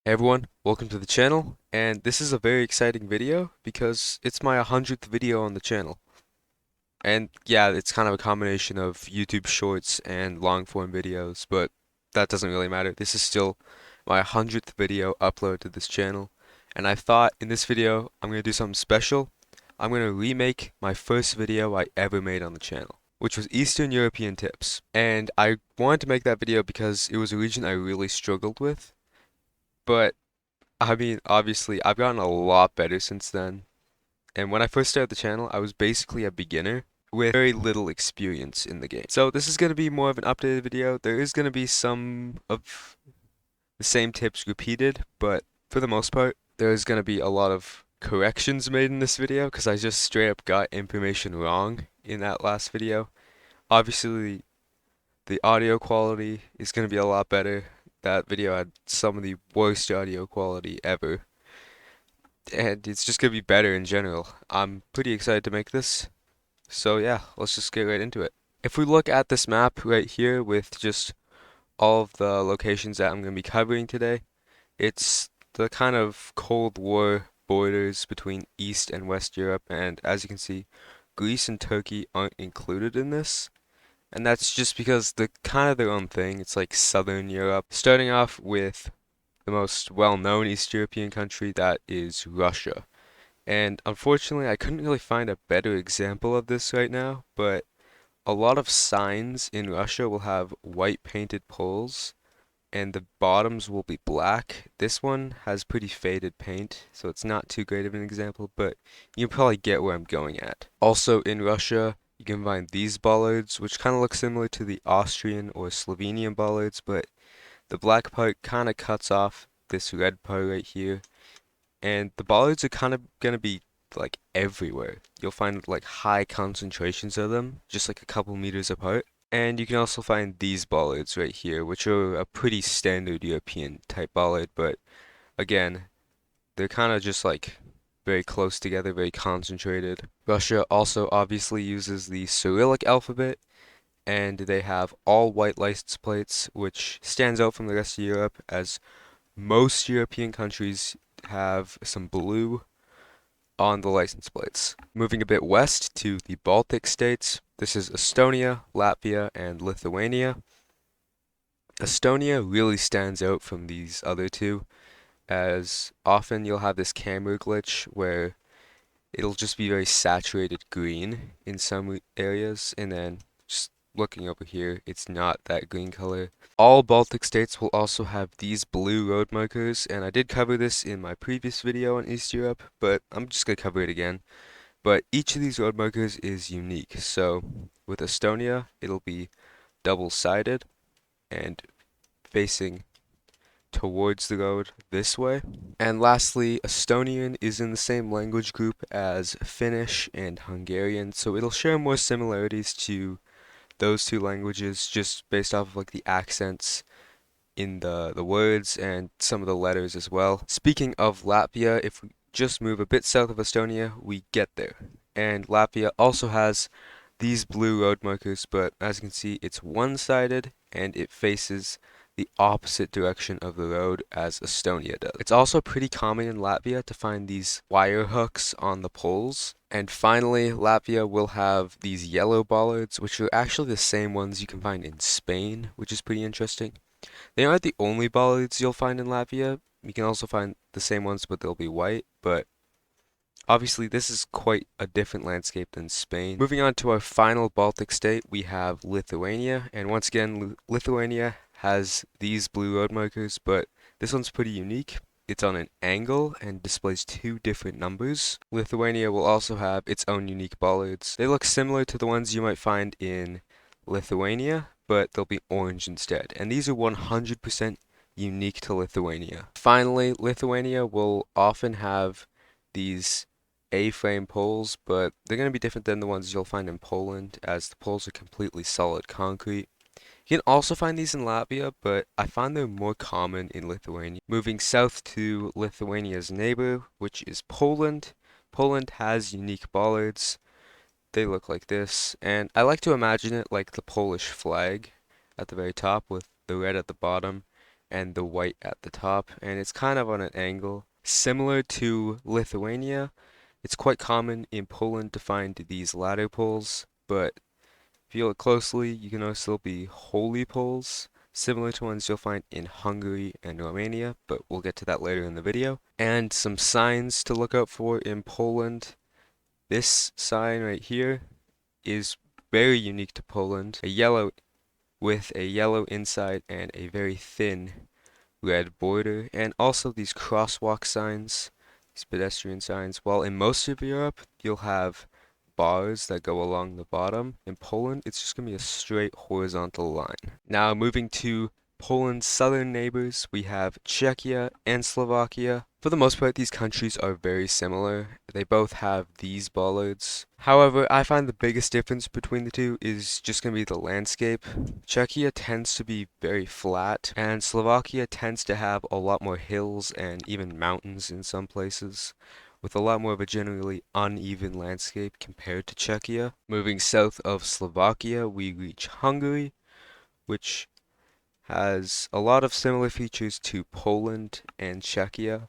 Hey everyone, welcome to the channel, and this is a very exciting video because it's my 100th video on the channel. And yeah, it's kind of a combination of YouTube shorts and long form videos, but that doesn't really matter. This is still my 100th video uploaded to this channel, and I thought in this video I'm going to do something special. I'm going to remake my first video I ever made on the channel, which was Eastern European tips. And I wanted to make that video because it was a region I really struggled with, but I mean, obviously, I've gotten a lot better since then. And when I first started the channel, I was basically a beginner with very little experience in the game. So this is going to be more of an updated video. There is going to be some of the same tips repeated, but for the most part, there is going to be a lot of corrections made in this video because I just straight up got information wrong in that last video. Obviously, the audio quality is going to be a lot better. That video had some of the worst audio quality ever, and it's just gonna be better in general. I'm pretty excited to make this, so yeah, let's just get right into it. If we look at this map right here with just all of the locations that I'm gonna be covering today, it's the kind of Cold War borders between East and West Europe, and as you can see, Greece and Turkey aren't included in this. And that's just because they're kind of their own thing. It's like Southern Europe. Starting off with the most well-known East European country, that is Russia. And unfortunately, I couldn't really find a better example of this right now, but a lot of signs in Russia will have white painted poles and the bottoms will be black. This one has pretty faded paint, so it's not too great of an example, but you can probably get where I'm going at. Also in Russia, you can find these bollards, which kind of look similar to the Austrian or Slovenian bollards, but the black part kind of cuts off this red part right here, and the bollards are kind of gonna be like everywhere. You'll find like high concentrations of them, just like a couple meters apart. And you can also find these bollards right here, which are a pretty standard European type bollard, but again, they're kind of just like very close together, very concentrated. Russia also obviously uses the Cyrillic alphabet, and they have all white license plates, which stands out from the rest of Europe as most European countries have some blue on the license plates. Moving a bit west to the Baltic states, this is Estonia, Latvia, and Lithuania. Estonia really stands out from these other two, as often you'll have this camera glitch where it'll just be very saturated green in some areas, and then just looking over here, it's not that green color. All Baltic states will also have these blue road markers, and I did cover this in my previous video on East Europe, but I'm just going to cover it again. But each of these road markers is unique. So with Estonia, it'll be double-sided and facing towards the road this way. And lastly, Estonian is in the same language group as Finnish and Hungarian, so it'll share more similarities to those two languages just based off of like the accents in the words and some of the letters as well. Speaking of Latvia, if we just move a bit south of Estonia, we get there. And Latvia also has these blue road markers, but as you can see, it's one-sided and it faces the opposite direction of the road as Estonia does. It's also pretty common in Latvia to find these wire hooks on the poles. And finally, Latvia will have these yellow bollards, which are actually the same ones you can find in Spain, which is pretty interesting. They aren't the only bollards you'll find in Latvia. You can also find the same ones, but they'll be white. But obviously, this is quite a different landscape than Spain. Moving on to our final Baltic state, we have Lithuania. And once again, Lithuania has these blue road markers, but this one's pretty unique. It's on an angle and displays two different numbers. Lithuania will also have its own unique bollards. They look similar to the ones you might find in Lithuania, but they'll be orange instead. And these are 100% unique to Lithuania. Finally, Lithuania will often have these A-frame poles, but they're going to be different than the ones you'll find in Poland, as the poles are completely solid concrete. You can also find these in Latvia, but I find they're more common in Lithuania. Moving south to Lithuania's neighbor, which is Poland. Poland has unique bollards. They look like this, and I like to imagine it like the Polish flag at the very top with the red at the bottom, and the white at the top, and it's kind of on an angle. Similar to Lithuania, it's quite common in Poland to find these ladder poles, but if you look closely, you can also be holy poles, similar to ones you'll find in Hungary and Romania, but we'll get to that later in the video. And some signs to look out for in Poland. This sign right here is very unique to Poland. A yellow with a yellow inside and a very thin red border, and also these crosswalk signs, these pedestrian signs. While in most of Europe, you'll have bars that go along the bottom. In Poland, it's just going to be a straight horizontal line. Now, moving to Poland's southern neighbors, we have Czechia and Slovakia. For the most part, these countries are very similar. They both have these bollards. However, I find the biggest difference between the two is just going to be the landscape. Czechia tends to be very flat, and Slovakia tends to have a lot more hills and even mountains in some places, with a lot more of a generally uneven landscape compared to Czechia. Moving south of Slovakia, we reach Hungary, which has a lot of similar features to Poland and Czechia.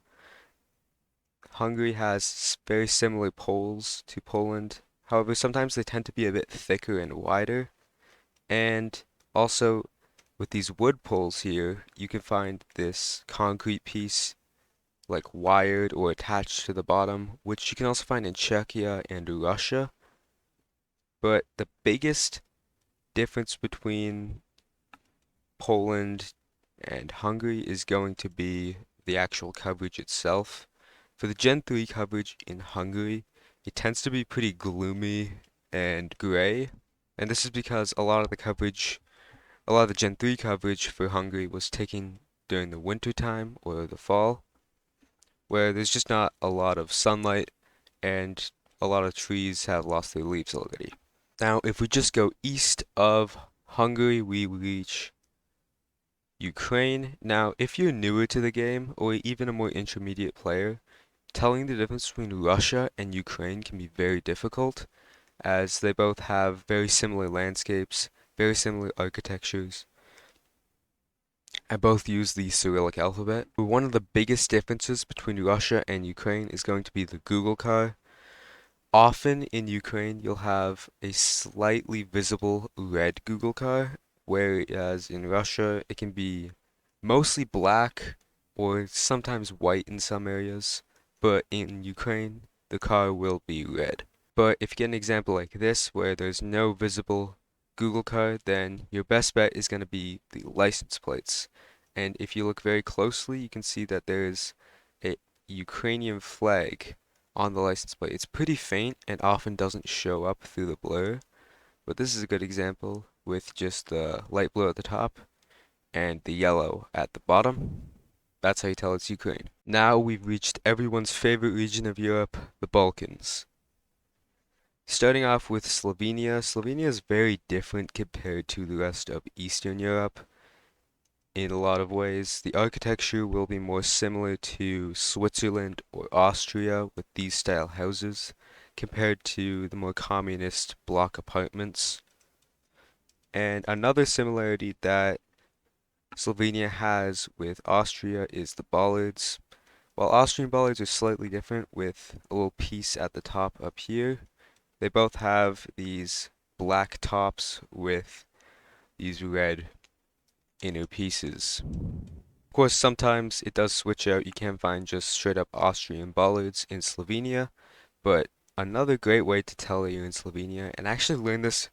Hungary has very similar poles to Poland. However, sometimes they tend to be a bit thicker and wider. And also, with these wood poles here, you can find this concrete piece like wired or attached to the bottom, which you can also find in Czechia and Russia. But the biggest difference between Poland and Hungary is going to be the actual coverage itself. For the Gen 3 coverage in Hungary, it tends to be pretty gloomy and gray, and this is because a lot of the Gen 3 coverage for Hungary was taken during the winter time or the fall, where there's just not a lot of sunlight and a lot of trees have lost their leaves already. Now, if we just go east of Hungary, we reach Ukraine. Now, if you're newer to the game, or even a more intermediate player, telling the difference between Russia and Ukraine can be very difficult, as they both have very similar landscapes, very similar architectures, and both use the Cyrillic alphabet. But one of the biggest differences between Russia and Ukraine is going to be the Google car. Often in Ukraine, you'll have a slightly visible red Google car, whereas in Russia, it can be mostly black or sometimes white in some areas, but in Ukraine, the car will be red. But if you get an example like this, where there's no visible Google car, then your best bet is going to be the license plates. And if you look very closely, you can see that there's a Ukrainian flag on the license plate. It's pretty faint and often doesn't show up through the blur, but this is a good example with just the light blue at the top and the yellow at the bottom. That's how you tell it's Ukraine. Now we've reached everyone's favorite region of Europe, the Balkans. Starting off with Slovenia. Slovenia is very different compared to the rest of Eastern Europe in a lot of ways. The architecture will be more similar to Switzerland or Austria with these style houses compared to the more communist block apartments. And another similarity that Slovenia has with Austria is the bollards. While Austrian bollards are slightly different with a little piece at the top up here, they both have these black tops with these red inner pieces. Of course, sometimes it does switch out. You can find just straight up Austrian bollards in Slovenia, but another great way to tell that you're in Slovenia, and I actually learned this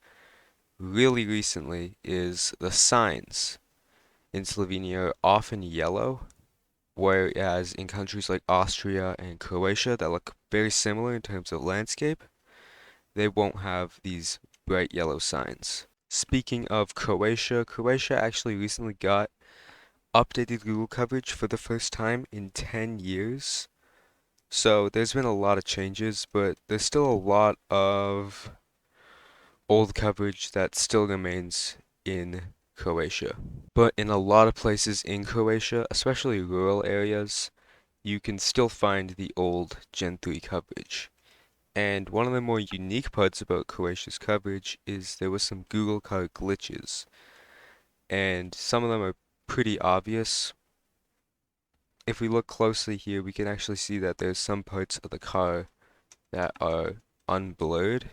really recently, is the signs in Slovenia are often yellow, whereas in countries like Austria and Croatia that look very similar in terms of landscape, they won't have these bright yellow signs. Speaking of Croatia, Croatia actually recently got updated Google coverage for the first time in 10 years. So there's been a lot of changes, but there's still a lot of old coverage that still remains in Croatia. But in a lot of places in Croatia, especially rural areas, you can still find the old Gen 3 coverage. And one of the more unique parts about Croatia's coverage is there was some Google car glitches. And some of them are pretty obvious. if we look closely here, we can actually see that there's some parts of the car that are unblurred.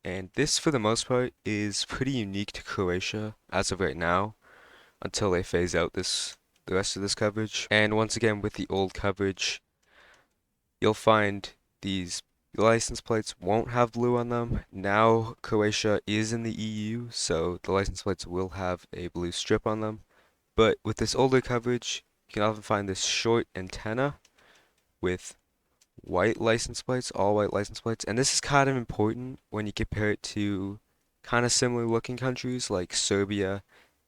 And this, for the most part, is pretty unique to Croatia as of right now, until they phase out the rest of this coverage. And once again, with the old coverage, you'll find these license plates won't have blue on them. Now Croatia is in the EU, so the license plates will have a blue strip on them. But with this older coverage, you can often find this short antenna with white license plates, all white license plates. And this is kind of important when you compare it to kind of similar looking countries like Serbia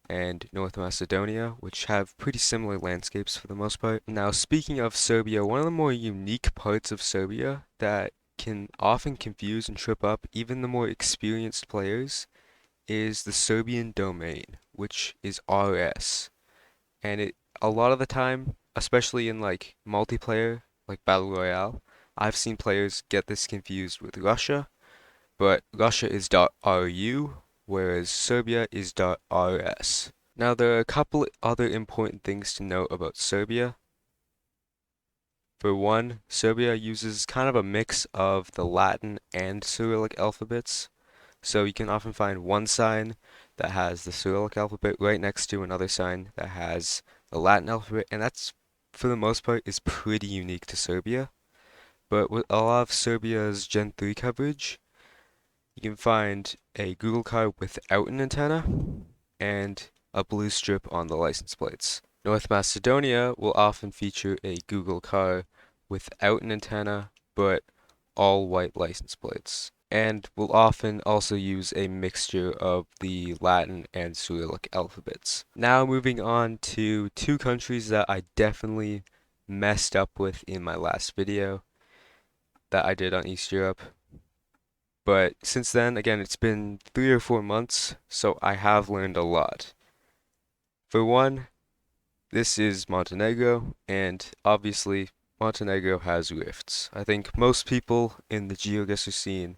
and North Macedonia, which have pretty similar landscapes for the most part. Now, speaking of Serbia, one of the more unique parts of Serbia that can often confuse and trip up even the more experienced players is the Serbian domain, which is RS. And it a lot of the time, especially in like multiplayer, like Battle Royale, I've seen players get this confused with Russia, but Russia is .ru, whereas Serbia is .rs. Now, there are a couple other important things to note about Serbia. For one, Serbia uses kind of a mix of the Latin and Cyrillic alphabets. So you can often find one sign that has the Cyrillic alphabet right next to another sign that has the Latin alphabet, and that's, for the most part, is pretty unique to Serbia. But with a lot of Serbia's Gen 3 coverage, you can find a Google car without an antenna and a blue strip on the license plates. North Macedonia will often feature a Google car without an antenna, but all white license plates, and will often also use a mixture of the Latin and Cyrillic alphabets. Now moving on to two countries that I definitely messed up with in my last video that I did on East Europe. But since then, again, it's been 3 or 4 months, so I have learned a lot. For one, this is Montenegro, and obviously Montenegro has rifts. I think most people in the GeoGuessr scene,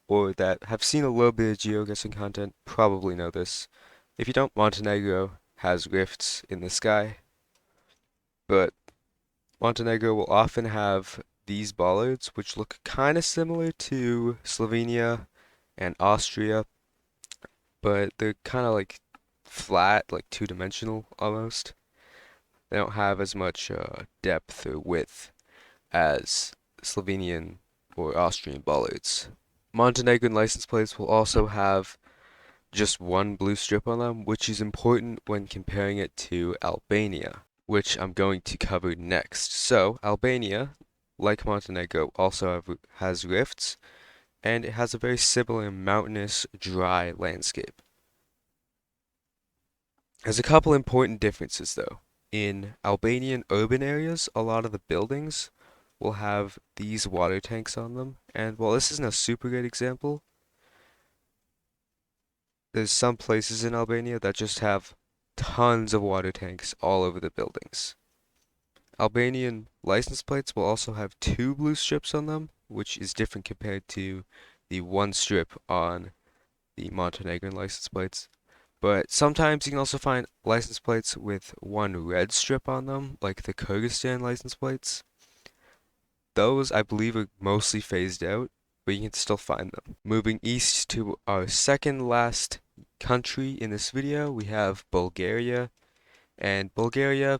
or that have seen a little bit of GeoGuessing content, probably know this. If you don't, Montenegro has rifts in the sky, but Montenegro will often have these bollards, which look kind of similar to Slovenia and Austria, but they're kind of like flat, like two-dimensional almost. They don't have as much depth or width as Slovenian or Austrian bollards. Montenegrin license plates will also have just one blue strip on them, which is important when comparing it to Albania, which I'm going to cover next. So, Albania, like Montenegro, also has rifts, and it has a very similar mountainous, dry landscape. There's a couple important differences though. In Albanian urban areas, a lot of the buildings will have these water tanks on them, and while this isn't a super great example, there's some places in Albania that just have tons of water tanks all over the buildings. Albanian license plates will also have two blue strips on them, which is different compared to the one strip on the Montenegrin license plates. But sometimes you can also find license plates with one red strip on them, like the Kyrgyzstan license plates. Those, I believe, are mostly phased out, but you can still find them. Moving east to our second last country in this video, we have Bulgaria. And Bulgaria,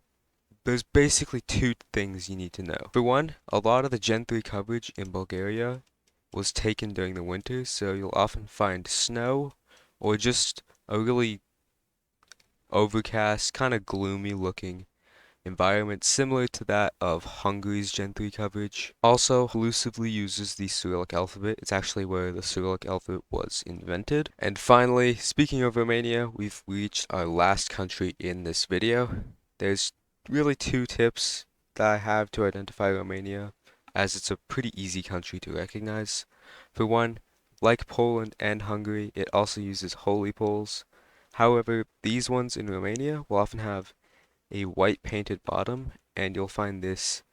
there's basically two things you need to know. For one, a lot of the Gen 3 coverage in Bulgaria was taken during the winter, so you'll often find snow or just a really overcast, kind of gloomy looking environment similar to that of Hungary's Gen 3 coverage. Also exclusively uses the Cyrillic alphabet. It's actually where the Cyrillic alphabet was invented. And finally, speaking of Romania, we've reached our last country in this video. There's really two tips that I have to identify Romania, as it's a pretty easy country to recognize. For one, like Poland and Hungary, it also uses holy poles. However, these ones in Romania will often have a white painted bottom, and you'll find this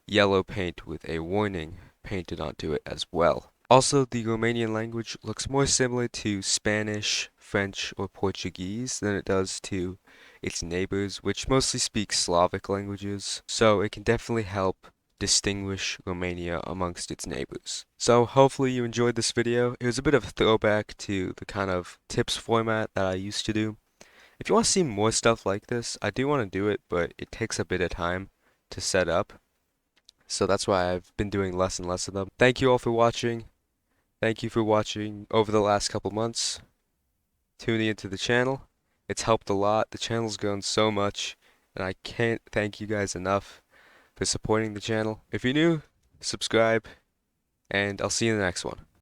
yellow paint with a warning painted onto it as well. Also, the Romanian language looks more similar to Spanish, French, or Portuguese than it does to its neighbors, which mostly speak Slavic languages, so it can definitely help distinguish Romania amongst its neighbors. So hopefully you enjoyed this video. It was a bit of a throwback to the kind of tips format that I used to do. If you want to see more stuff like this, I do want to do it, but it takes a bit of time to set up. So that's why I've been doing less and less of them. Thank you all for watching. Thank you for watching over the last couple months, tuning into the channel. It's helped a lot. The channel's grown so much, and I can't thank you guys enough for supporting the channel. If you're new, subscribe, and I'll see you in the next one.